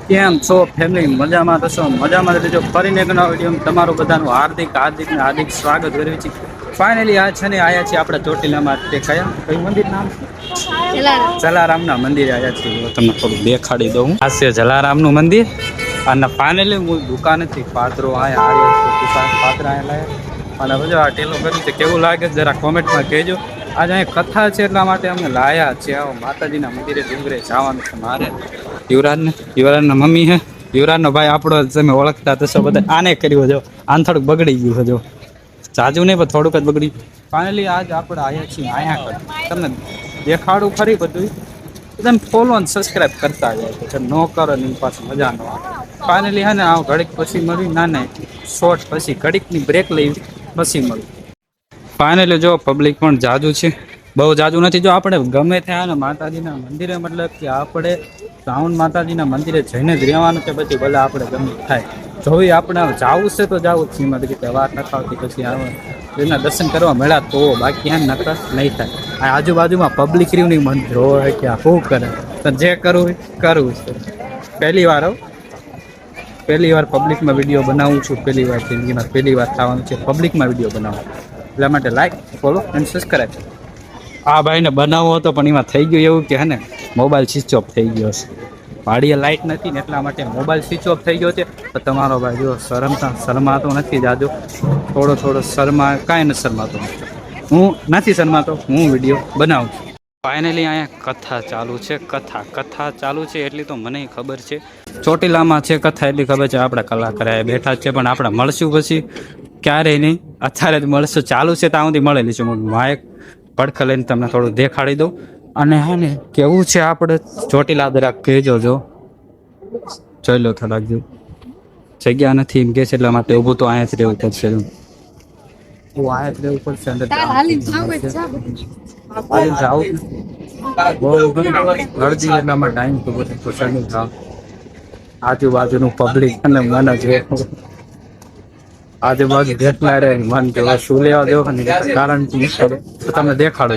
કેમ છો ફેમિલી? મજામાં થશો? મજામાં રહેજો. ફરીને એક નવા વિડીયો તમારું બધાનું હાર્દિક હાર્દિક ને હાર્દિક સ્વાગત કર્યું છે. ફાઇનલી આ છે ને આયા છે આપણા ચોટીલામાં. તે કયું મંદિર નામ છે? જલારામના મંદિરે આવ્યા છે. તમને થોડું દેખાડી દઉં. આ છે જલારામનું મંદિર. અને ફાઇનલી હું દુકાનેથી પાત્રો આવ્યા દુકાન પાત્ર આવ્યા અને બધું આ ટેલો કર્યું છે. કેવું લાગે જરા કોમેન્ટમાં કહેજો. આજે અહીં કથા છે એટલા માટે અમે લાયા છે. આવો માતાજીના મંદિરે ડુંગરે જવાનું છે મારે. યુવરાજના મમ્મી હે. યુવરાજનો ભાઈ આપણો તમે ઓળખતા થશો બધા. આને કર્યું જો આને થોડુંક બગડી ગયું છે જો જાજુ નહીં પણ થોડુંક જ બગડી. ફાઇનલી આજ આપણે આવ્યા છીએ અહીંયા કર તમને દેખાડું ખરી બધું. તમે ફોલો અને સબસ્ક્રાઈબ કરતા જાય ન કરો ને પાસે મજા ન આવે. ફાઇનલી હે ને આ ઘડીક પછી મળી ના શોર્ટ પછી ઘડીકની બ્રેક લઈ પછી મળી. ફાઇનલી જો પબ્લિક પણ જાજુ છે, બહુ જાજુ નથી. જો આપણે ગમે ત્યાં ને માતાજીના મંદિરે મતલબ કે આપણે શ્રાવણ માતાજીના મંદિરે જઈને જ રહેવાનું છે. પછી ભલે આપણે ગમે થાય જોઈ આપણે જવું છે તો જવું જ છે. કે વાર ન ખાવતી પછી આવે એના દર્શન કરવા મળ્યા તો બાકી એમ નકર નહીં થાય. આ આજુબાજુમાં પબ્લિક રહ્યું મન જોવે કે આ શું કરે તો જે કરવું કરવું છે. પહેલી વાર પબ્લિકમાં વિડીયો બનાવું છું. પહેલી વાર જિંદગીમાં પહેલી વાર થવાનું છે પબ્લિકમાં વિડીયો બનાવવાનું. એટલા માટે લાઈક ફોલો અને સબસ્ક્રાઈબ. આ ભાઈને બનાવવો હતો પણ એમાં થઈ ગયું એવું કે હે ને મોબાઈલ સ્વિચ ઓફ થઈ ગયો છે. વાડીએ લાઇટ નથી ને એટલા માટે મોબાઈલ સ્વિચ ઓફ થઈ ગયો છે. તો તમારો ભાઈ જો શરમાતો નથી જાજો. થોડો કાંઈ નથી શરમાતો. હું નથી શરમાતો, હું વિડીયો બનાવું છું. ફાઇનલી અહીંયા કથા ચાલુ છે. કથા ચાલુ છે એટલી તો મને ખબર છે. ચોટીલામાં છે કથા એટલી ખબર છે. આપણા કલાકાર બેઠા છે પણ આપણે મળશું પછી ક્યારેય નહીં. અત્યારે જ મળશું. ચાલુ છે ત્યાં સુધી મળેલી છું. હું માયક પડખે લઈને તમને થોડું દેખાડી દઉં. અને હે ને કેવું છે આપણે ચોટીલા જરાક કહેજો. જો જોઈ લો થોડાક જો જગ્યા નથી એમ કે છે એટલા માટે ઊભું તો અહીંયા જ રહેવું પડશે. અહીંયા જ રહેવું પડશે. અંદર ટાઈમ તો આજુબાજુનું પબ્લિક અને મને જો આજુબાજુ જેટલા રહે મન કે શું લેવા દેવો ને કારણ તો તમને દેખાડો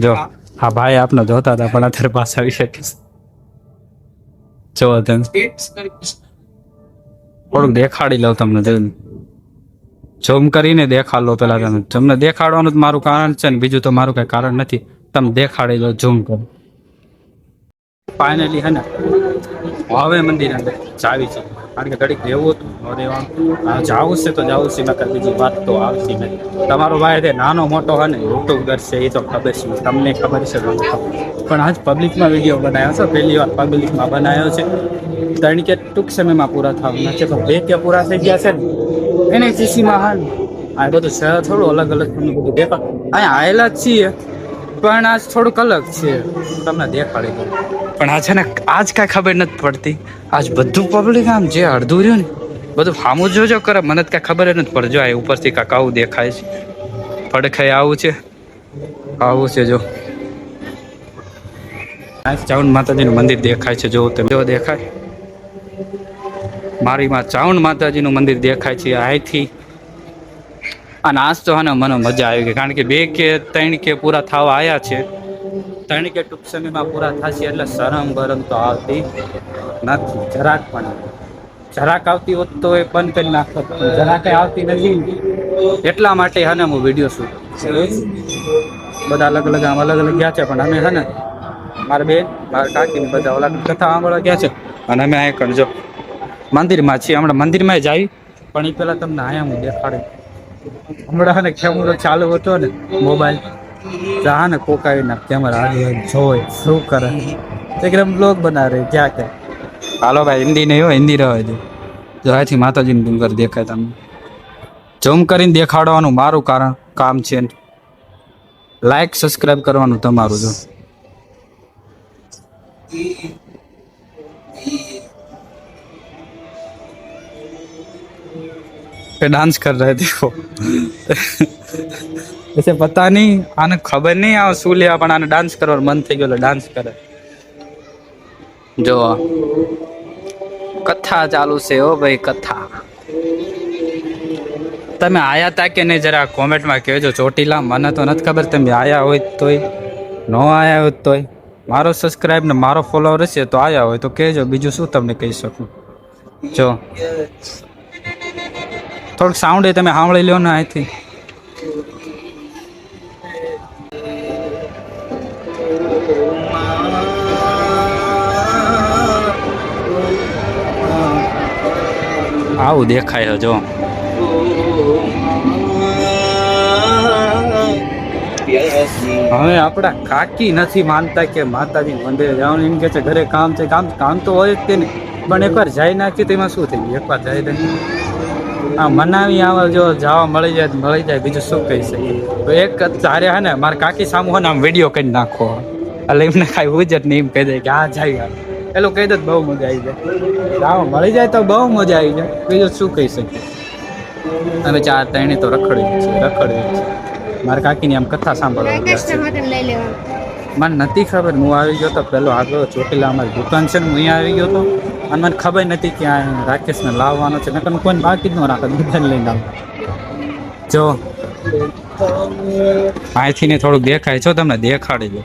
જો હા ભાઈ આપને જોતા હતા પણ અત્યારે પાછા આવી શકે જો થોડુંક દેખાડી લઉં તમને. ઝૂમ કરીને દેખાડ લો પેલા. તમને દેખાડવાનું જ મારું કારણ છે ને બીજું તો મારું કઈ કારણ નથી. તમે દેખાડી લો ઝૂમ કરો. ફાઇનલી હે ને હવે મંદિર અંદર ચાવી છે. કારણ કે ઘડીક રહેવું હતું ન રહેવાનું. જવું છે તો જવું છે નકર બીજી વાત તો આવતી નથી. તમારો ભાઈ છે નાનો મોટો હે ને યુટ્યુબર છે એ તો ખબર છે. તમને ખબર છે પણ આજ પબ્લિકમાં વિડીયો બનાવ્યો છે. પહેલી વાર પબ્લિકમાં બનાવ્યો છે. કારણ કે ટૂંક સમયમાં પૂરા થવાના છે. પણ 2 કે પૂરા થઈ ગયા છે ને એને ચીસીમાં હા આ બધું શહેર થોડું અલગ બધું દેખા અહીંયા આવેલા જ છીએ પણ આજ થોડુંક અલગ છે. તમને દેખાડી દઉં પણ આ છે ને આજ કાંઈ ખબર નથી પડતી. આજ બધું પબ્લિક આમ જે અડધું રહ્યું ને બધું સામું જોજો કરે. મને તો કાંઈ ખબર જ નથી પડે. જો આ ઉપરથી કાંઈક આવું દેખાય છે. પડખાય આવું છે જો ચાવણ માતાજીનું મંદિર દેખાય છે. જો તમે જો દેખાય મારી માં ચાવણ માતાજીનું મંદિર દેખાય છે અહીંથી. અને આજ તો હા મને મજા આવી ગઈ. કારણ કે 2 કે 3 કે પૂરા થવા આવ્યા છે. 3 કે ટૂંક સમયમાં પૂરા થશે એટલે શરમ બરમ તો આવતી નથી જરાક પણ. જરાક આવતી હોત તો એ બંધ કરી નાખો. જરાક આવતી નથી એટલા માટે હે ને હું વિડીયો શૂટ બધા અલગ અલગ ગયા છે. પણ અમે હે ને મારા બેન મારા કાકીને બધા ઓલા કથા સાંભળવા ગયા છે. અને અમે અહીંયા કરજો મંદિરમાં છીએ. હમણાં મંદિરમાં જ આવી પણ એ પેલા તમને અહીંયા હું દેખાડે. હમણાં ને કેમેરો ચાલુ હતો ને મોબાઈલ જા ને કોકાવીના કેમેરા જોઈ શું કરે એકદમ બ્લોગ બના રહે ક્યાં ક્યાં. હાલો ભાઈ હિન્દી નહીં હોય હિન્દી રહે છે. જો અહીંથી માતાજીનું ડુંગર દેખાય. તમને ઝૂમ કરીને દેખાડવાનું મારું કામ છે. લાઈક સબસ્ક્રાઈબ કરવાનું તમારું. જો पे डांस कर रहे थे वो ऐसे पता नहीं आने खबर नहीं आ શું લેવા પણ આને ડાન્સ કરવાનો મન થઈ ગયો ડાન્સ કરે. જો કથા ચાલુ છે ઓ ભાઈ કથા. તમે આયા તા કે નહીં જરા કોમેન્ટમાં કહેજો. ચોટીલા મને તો નથી ખબર તમે આયા હોય તોય ન આયા હોય તોય મારો સબસ્ક્રાઇબ ને મારો ફોલોવર હશે તો આયા હોય તો કહેજો, બીજું શું તમને કહી શકું. જો થોડુંક સાઉન્ડ એ તમે સાંભળી લો ને અહીંથી. આવું દેખાય છે જો. હવે આપણા કાકી નથી માનતા કે માતાજી મંદિરે જવાનું, એમ કે છે ઘરે કામ છે. કામ તો હોય જ તે ને, પણ એકવાર જાય નાખ્યું તો એમાં શું થઈ ગયું? એકવાર જાય તો આ મનાવી આવે, જો જવા મળી જાય બીજું શું કહી શકીએ. તો એક તારે હે ને મારા કાકી સામું હોય ને આમ વિડીયો કરી નાખો, એટલે એમને કાંઈ ઉજત નહીં, એમ કહી દે કે હા જાય. પેલું કહી દે બહુ મજા આવી જાય, જવા મળી જાય તો બહુ મજા આવી જાય, બીજું શું કહી શકીએ. અમે 4 તો રખડવી છે. મારા કાકીની આમ કથા સાંભળવા મને નથી ખબર. હું આવી ગયો તો પેલો આગળ ચોટીલા અમારી દુકાન છે ને, હું અહીંયા આવી ગયો હતો અને મને ખબર નથી કે આ રાકેશને લાવવાનો છે, નકર કોઈને બાકી જ ન રાખે, દુકાન લઈને આવ. જો અહીંથી ને થોડુંક દેખાય છો, તમને દેખાડી દો.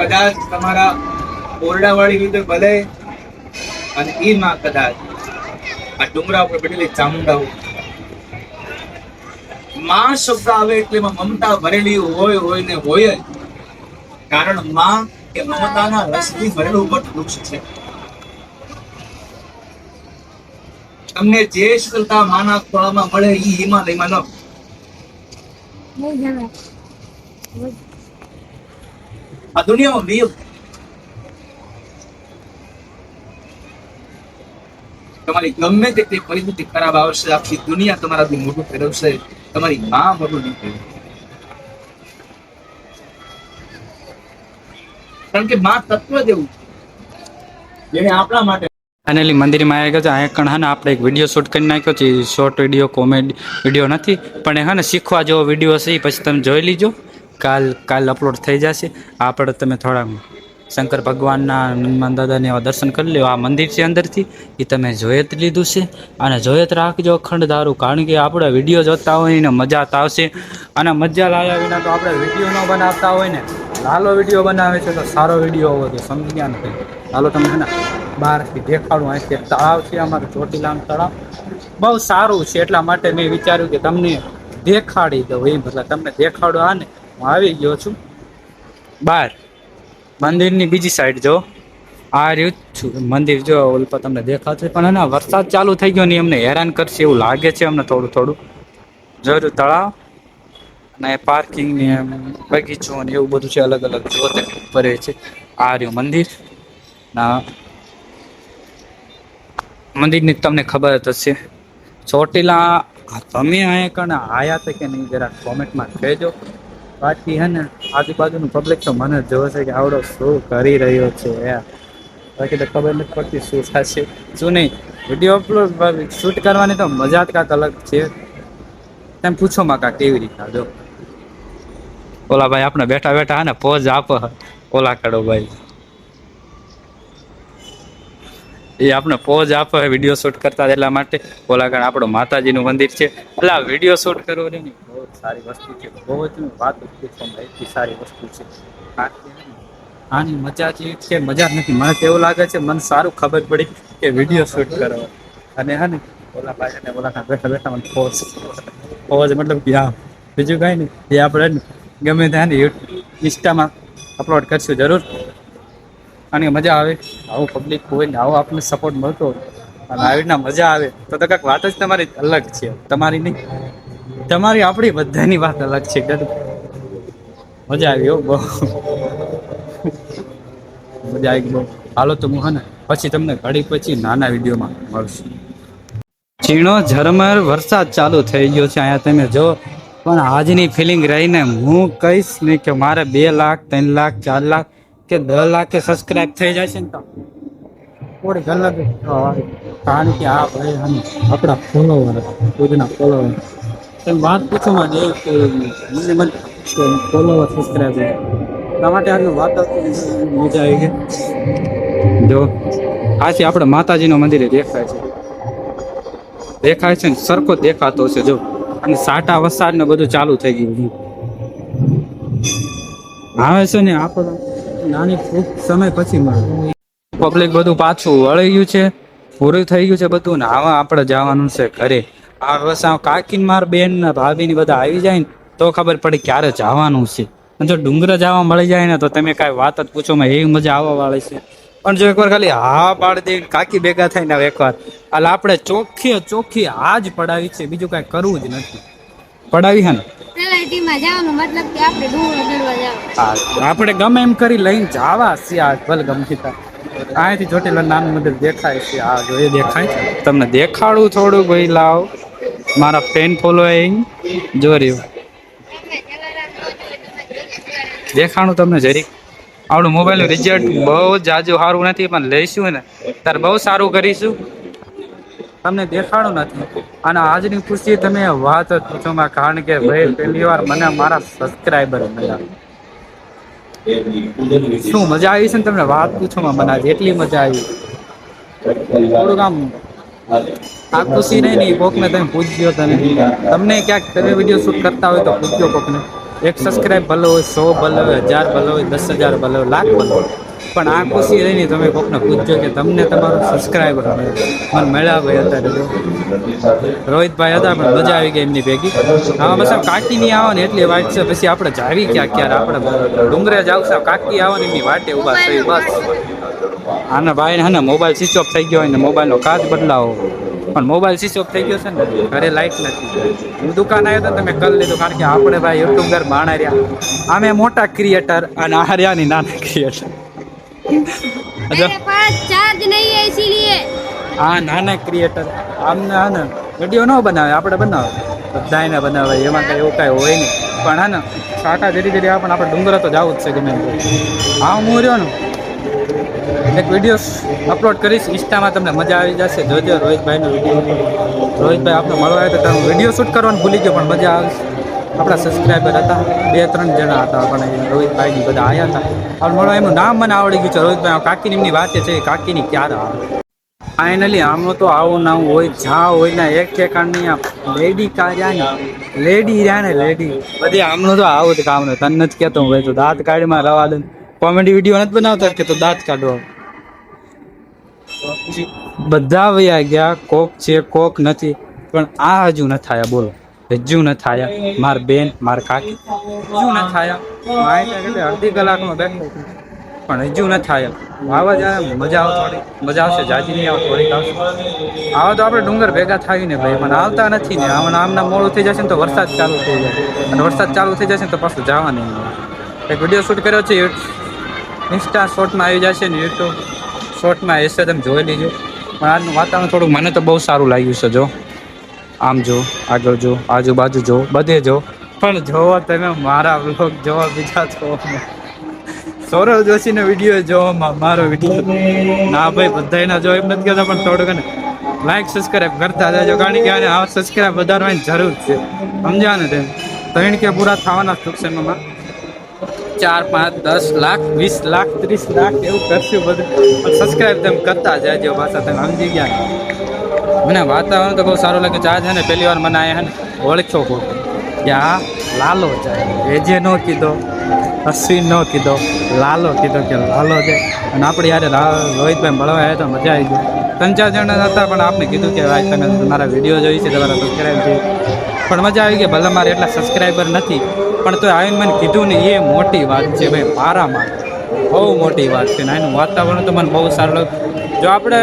કદાચ તમારા ઓરડા વાળી રીતે ભલે, અને એ માં કદાચ આ ડુંગરા ઉપર બેઠેલી ચામુંડા માં શબ્દ આવે એટલે એમાં મમતા ભરેલી હોય ને હોય જ. કારણ માં એ મમતાના રસથી ભરેલું વૃક્ષ છે. તમને જે શીતળતા માના ખોળામાં મળે એ હિમાલયમાં ન. આ દુનિયામાં નિયમ, તમારી ગમે તેટલી પરિસ્થિતિ ખરાબ આવશે, આખી દુનિયા તમારાથી મોઢું ફેરવશે, તમારી માં મોઢું નહીં ફેરવે. કારણ કે માં તત્વ જેવું જેને આપણા માટે. ફાઇનલી મંદિરમાં આવી ગયો છે. અહીંયા કણ હે ને આપણે એક વિડીયો શૂટ કરી નાખ્યો છે. શોર્ટ વિડીયો, કોમેડી વિડીયો નથી, પણ એ હે ને શીખવા જેવો વિડીયો છે. પછી તમે જોઈ લીજો, કાલ અપલોડ થઈ જશે. આપણે તમે થોડા શંકર ભગવાનના, હનુમાન દાદાને એવા દર્શન કરી લો. આ મંદિર છે અંદરથી, એ તમે જોઈ જ લીધું છે, અને જોઈ જ રાખજો અખંડ દારૂ. કારણ કે આપણે વિડીયો જોતા હોય ને મજા તો આવશે, અને મજા લાવ્યા વિના તો આપણે વિડીયો ન બનાવતા હોય ને. લાલો વિડીયો બનાવે છે તો સારો વિડીયો હોય તો સમજી ગયા ને. હાલો તમને હે ને બહારથી દેખાડું. અહીંથી તળાવ છે અમારું, ચોટીલાનું તળાવ બહુ સારું છે, એટલા માટે મેં વિચાર્યું કે તમને દેખાડી દઉં. એ મતલબ તમને દેખાડું. આ ને હું આવી ગયો છું બહાર મંદિરની બીજી સાઈડ. જો આ રહ્યું છું મંદિર, જો ઓલ પર તમને દેખાશે. પણ એના વરસાદ ચાલુ થઈ ગયો ને અમને હેરાન કરશે એવું લાગે છે અમને થોડું. જોયું તળાવ અને પાર્કિંગ ને બગીચો ને એવું બધું છે, અલગ અલગ જોતે ફરે છે. આ રહ્યું મંદિર. ના મંદિરની તમને ખબર જ હશે. ચોટીલા તમે અહીંયા કણે આયા હતા કે નહીં જરા કોમેન્ટમાં કહેજો. બાકી હે ને આજુબાજુનું પબ્લિક તો મને જ જોવે છે કે આવડો શું કરી રહ્યો છે. બાકી તો ખબર નથી પડતી શું થશે શું નહીં. વિડીયો અપલોડ શૂટ કરવાની તો મજા જ કાંક અલગ છે. તેમ પૂછો માં કાંક કેવી રીતના. જો ઓલા ભાઈ આપણે બેઠા બેઠા હે ને પોઝ આપો, ઓલા કાઢો ભાઈ, એ આપણે પોઝ આપો વિડીયો શૂટ કરતા એટલા માટે. ઓલા કારણે આપણું માતાજીનું મંદિર છે, એટલે આ વિડીયો શૂટ કરવો ને બહુ સારી વસ્તુ છે. બહુ જ વાત એટલી સારી વસ્તુ છે. આની મજા જે છે મજા જ નથી. મને તો એવું લાગે છે, મને સારું ખબર પડી કે વિડીયો શૂટ કરવા. અને હે ને ઓલા ભાઈ અને ઓલા બેઠા બેઠા મને પોઝ મતલબ કે બીજું કાંઈ નહીં, એ આપણે ગમે ત્યાં ઇન્સ્ટામાં અપલોડ કરશું જરૂર. અને મજા આવે, આવું પબ્લિક હોય ને આવો આપણને સપોર્ટ મળતો હોય અને આવી રીતના મજા આવે તો કંઈક વાત જ તમારી અલગ છે. તમારી નહીં, તમારી આપણી બધાની વાત અલગ છે. મજા આવી હો બહુ, મજા આવી બહુ. હાલો તો હું ને પછી તમને ઘડી પછી નાના વિડીયોમાં મળશું. ચીણો ઝરમર વરસાદ ચાલુ થઈ ગયો છે અહીંયા તમે જો. પણ આજની ફિલિંગ રહીને હું કહીશ ને કે મારે 2 લાખ 3 લાખ 4 લાખ કે 10 લાખ સબસ્ક્રાઇબ થઈ જાય છે ને તો થોડી અલગ કારણ કે આ ભાઈ આપણા ફોલોવર ખુદના ફોલોવર તમે વાત પૂછો માં ફોલોવર સબસ્ક્રાઇબ એટલા માટે આજનું વાત મજા આવી ગઈ. જો આથી આપણે માતાજીનો મંદિરે દેખાય છે ને સરખો દેખાતો હશે જો. અને સાટા વરસાદ ને બધું ચાલુ થઈ ગયું આવે છે ને આપણે નાની ખૂબ સમય પછી મળે. પબ્લિક બધું પાછું વળી ગયું છે, પૂરું થઈ ગયું છે બધું ને આવા આપણે જવાનું છે ઘરે. આ બસ કાકીને માર બેન ને ભાભી ને બધા આવી જાય ને તો ખબર પડે ક્યારે જવાનું છે. જો ડુંગર જવા મળી જાય ને તો તમે કાંઈ વાત જ પૂછો માં એવી મજા આવવા વાળી છે. પણ જો એકવાર ખાલી હા પાડી દે કાકી ભેગા થાય ને એકવાર એટલે આપણે ચોખ્ખી આ જ પડાવી છે, બીજું કાંઈ કરવું જ નથી. પડાવી હે ને આપણે ગમે એમ કરી લઈને જવા છે. ભલે ગમતી અહીંથી ચોટીલા નાનું મંદિર દેખાય છે. આ જો એ દેખાય તમને દેખાડું થોડું ભાઈ લાવ મારા ફેન ફોલોઈંગ જો રહ્યું દેખાણું તમને જરીક. આપણું મોબાઈલનું રિઝલ્ટ બહુ જાજુ સારું નથી પણ લઈશું ને ત્યારે બહુ સારું કરીશું. તમને દેખાડું નથી અને આજની ખુશી તમે વાત જ પૂછો માં કારણ કે ભાઈ પહેલી વાર મને મારા સબસ્ક્રાઈબર મળ્યા. શું મજા આવી છે ને તમને વાત પૂછો માં મને આજે એટલી મજા આવી. થોડુંક આમ આ ખુશી નહીં કોકને તમે પૂછજો તમને ક્યાંક તમે વિડીયો શૂટ કરતા હોય તો પૂછજો કોકને. 1 સબસ્ક્રાઈબ ભલે હોય 100 ભલે હોય 1000 ભલે હોય 10,000 ભલે હોય લાખ ભલે હોય પણ આ ખુશી રહી તમે કોકને પૂછજો કે તમને તમારો સબસ્ક્રાઈબર મને મળ્યા ભાઈ. અત્યારે રોહિતભાઈ હતા પણ મજા આવી ગઈ એમની ભેગી. હા બસ કાકી ની આવે ને એટલી વાત છે. પછી આપણે જાવી ક્યારે આપણે ડુંગરે જાવ સાહેબ કાકી આવે ને એમની વાટે ઉભા થઈ બસ. આના ભાઈ ને મોબાઈલ સ્વિચ ઓફ થઈ ગયો હોય ને મોબાઈલનો કાચ બદલાવો પણ મોબાઈલ સ્વિચ ઓફ થઈ ગયો છે ને ઘરે લાઈટ નથી. હું દુકાન આવ્યો તો તમે કરી લીધું કારણ કે આપણે ભાઈ યુટ્યુબર માણા રહ્યા આમે મોટા ક્રિએટર અને આ રહ્યા ની નાના ક્રિએટર. હા નાના ક્રિએટર આમને હા ને વિડીયો ન બનાવે આપણે બનાવે બધાને બનાવે એમાં કઈ એવું કઈ હોય નહીં પણ હા ને સાટા ધીરે ધીરે પણ આપણે ડુંગર તો જવું જ છે ગમે. હા હું રહ્યો ને એક વિડીયો અપલોડ કરીશ ઇન્સ્ટામાં તમને મજા આવી જશે. જોજો રોહિતભાઈનો વિડીયો. રોહિતભાઈ આપણે મળવા આવ્યો તો તમે વિડીયો શૂટ કરવાનું ભૂલી ગયો પણ મજા આવશે. આપણા સબસ્ક્રાઈબર હતા 2-3 જણા હતા પણ રોહિતભાઈની બધા આવ્યા હતા. આપણે મળવા એમનું નામ મને આવડી ગયું છે રોહિતભાઈ. કાકીની એમની વાત છે કાકીની ક્યારે આવે ફાઇનલી આમનું તો આવું ના હોય જ્યાં હોય ને એક ઠેકાણની લેડી કાર્યા લેડી રહ્યા ને લેડી બધી આમનું તો આવું જ કામ તને નથી કહેતો હું ભાઈ તો દાંત કાઢીમાં રવા દે કોમેડી વિડીયો નથી બનાવતા કે તો દાંત કાઢવા બધા વયા ગયા. કોક છે કોક નથી પણ આ હજુ ન થયા. બોલો હજુ ન થયા. માર બેન માર કાકી હજુ ન થયા. અડધી કલાકમાં બેઠો પણ હજુ ન થયા. આવા જાય મજા આવે થોડી મજા આવશે જાજી નહીં આવે થોડીક આવશે. આવા તો આપણે ડુંગર ભેગા થાય ને ભાઈ પણ આવતા નથી ને આમના મોડું થઈ જશે ને તો વરસાદ ચાલુ થઈ જાય અને વરસાદ ચાલુ થઈ જશે ને તો પાછું જવા નહીં. એક વિડીયો શૂટ કર્યો છે ઇન્સ્ટા શોર્ટમાં આવી જશે ને યુટ્યુબ શોર્ટમાં એસે તમે જોઈ લીજો. પણ આજનું વાતાવરણ થોડુંક મને તો બહુ સારું લાગ્યું છે. જો આમ જો આગળ જો આજુબાજુ જો બધે જો પણ જોવો તમે મારા વ્લોગ જોવો બીજા જોવો સૌરવ જોશીનો વિડીયો જોવો મારો વિડીયો ના ભાઈ બધાના જો એમ નથી કહેતા પણ થોડુંક ને લાઈક સબસ્ક્રાઈબ કરતા જજો કારણ કે આને આ સબસ્ક્રાઈબ વધારવાની જરૂર છે સમજ્યા ને તેમ 3 કે પૂરા થવાના ટૂંક સમયમાં 4, 5, 10 લાખ 20 લાખ 30 લાખ એવું કરશું બધું પણ સબસ્ક્રાઈબ તેમ કરતા જાજો પાછા તમે સમજી ગયા. મને વાતાવરણ તો બહુ સારું લાગે છે. આજ છે ને પહેલી વાર મને આયા ને ઓળખ્યો ખોટો કે આ લાલો જાય એજે ન કીધો અશ્વિન ન કીધો લાલો કીધો કે લાલો છે. અને આપણે યારે રોહિતભાઈ મળવા આવ્યા તો મજા આવી ગઈ. 3-4 જણા હતા પણ આપણે કીધું કે ભાઈ તમે મારા વિડીયો જોઈ છે તમારા સબસ્ક્રાઈબ છે પણ મજા આવી ગઈ. ભલે મારે એટલા સબસ્ક્રાઈબર નથી, પણ તો આવીને મને કીધું ને એ મોટી વાત છે ભાઈ. મારા માટે બહુ મોટી વાત છે. ને એનું વાતાવરણ તો મને બહુ સારું લાગ્યું. જો આપણે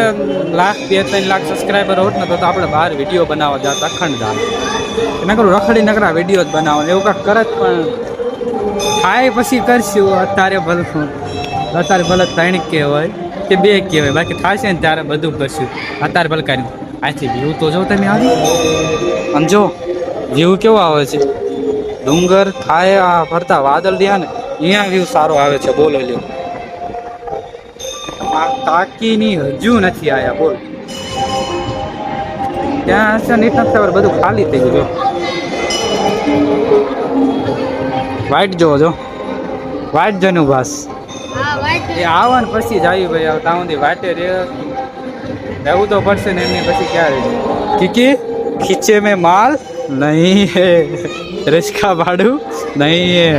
2-3 લાખ સબસ્ક્રાઈબર હોત ને તો આપણે બહાર વિડીયો બનાવવા જતા ખંડ નકરું રખડી નકરા વિડીયો જ બનાવવા એવું કાંઈક કરત. પણ થાય પછી કરશું. અત્યારે ભલે 3 કહેવાય કે 2 કહેવાય, બાકી થશે ને ત્યારે બધું કરશું. અત્યારે ભલે કાંઈ આથી વ્યૂ તો જો તમે આવી આમ જો વ્યૂ કેવો આવે છે. ડુંગર થાય આ ફરતા વાદળ રહ્યા ને અહીંયા વ્યૂ સારો આવે છે. બોલો લ્યો આ તાકીની હજુ નથી આયા. બોલ ત્યાં હશે નીટ નથી ખબર, બધું ખાલી થઈ ગયું. જો વાઈટ જોવો જો, વાઈટ જનું બસ એ આવા ને પછી જ આવ્યું ભાઈ. હવે ત્યાં સુધી વાટે રહેવું તો પડશે ને એમની પછી ક્યારે કીકી ખીચે મેં માલ નહીં હે, रिक्शा भाड़ू नहीं है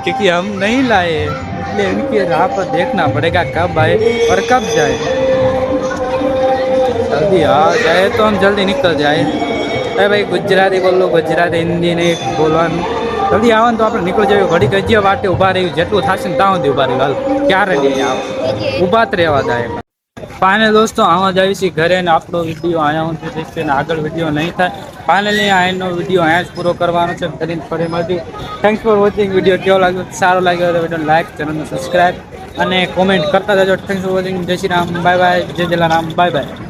क्योंकि हम नहीं लाए, इसलिए इनकी राह पर देखना पड़ेगा कब आए और कब जाए. जल्दी आ जाए तो हम जल्दी निकल जाए. अरे भाई गुजराती बोलो, गुजराती हिंदी नहीं बोलવાનું. જલ્દી આવો ને તો આપણે નીકળી જઈએ. ઘડી ગજ્યા વાટે ઊભા રહ્યું, જેટલું થશે ને ત્યાં સુધી ઊભા રહ્યું. હાલ ક્યારે નહીં આવો, ઊભા જ રહેવા જાય. ફાઇનલ દોસ્તો આમાં જ આવી છીએ ઘરે ને આપણો વિડીયો અહીંયા સુધી દેખશે ને આગળ વિડીયો નહીં થાય. ફાઇનલી આનો વિડીયો અહીંયા જ પૂરો કરવાનો છે. કરીને ફરી મળીએ. Thanks for watching. વિડીયો કેવો લાગ્યો, સારો લાગ્યો તો વિડીયો લાઈક, ચેનલને સબસ્ક્રાઈબ અને કોમેન્ટ કરતા જજો. Thanks for watching. જય શ્રી રામ, બાય બાય. જય જલારામ, બાય બાય.